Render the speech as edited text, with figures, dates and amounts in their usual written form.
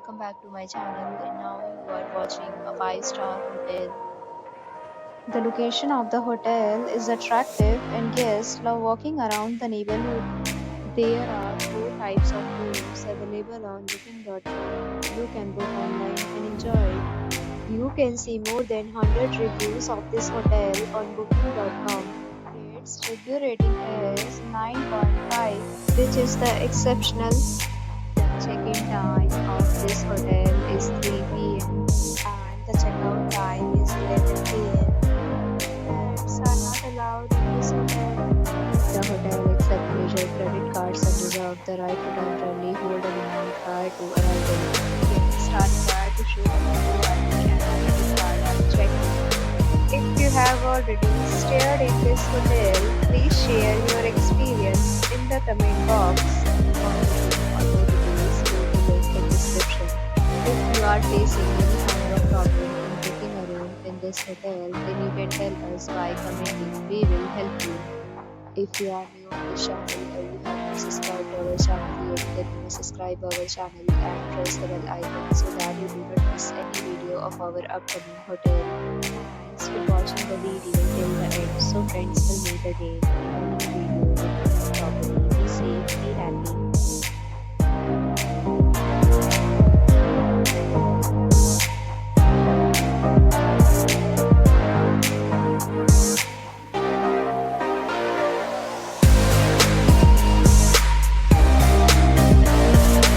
welcome back to my channel. And now you are watching a 5-star hotel. The location of the hotel is attractive and guests love walking around the neighborhood. There are four types of rooms available on booking.com. You can book online and enjoy it. You can see more than 100 reviews of this hotel on booking.com. Its review rating is 9.5, which is the exceptional. The check-in time of this hotel is 3 p.m. and the checkout time is 11 p.m. Pets are not allowed in this hotel. The hotel accepts major credit cards and reserves the right to temporarily hold an amount prior to arrival. Guests are required to show a photo ID and credit card at check-in. If you have already stayed in this hotel, please share your experience in the comment box. If you are facing any kind of problem in booking a room in this hotel, then you can tell us by commenting. We will help you. If you are new on this channel or you have not subscribed to our channel yet, then you must subscribe our channel and press the bell icon so that you do not miss any video of our upcoming hotel. Thanks for watching the video till the end. So friends, will meet again in a new video with a new property. Be safe, be happy.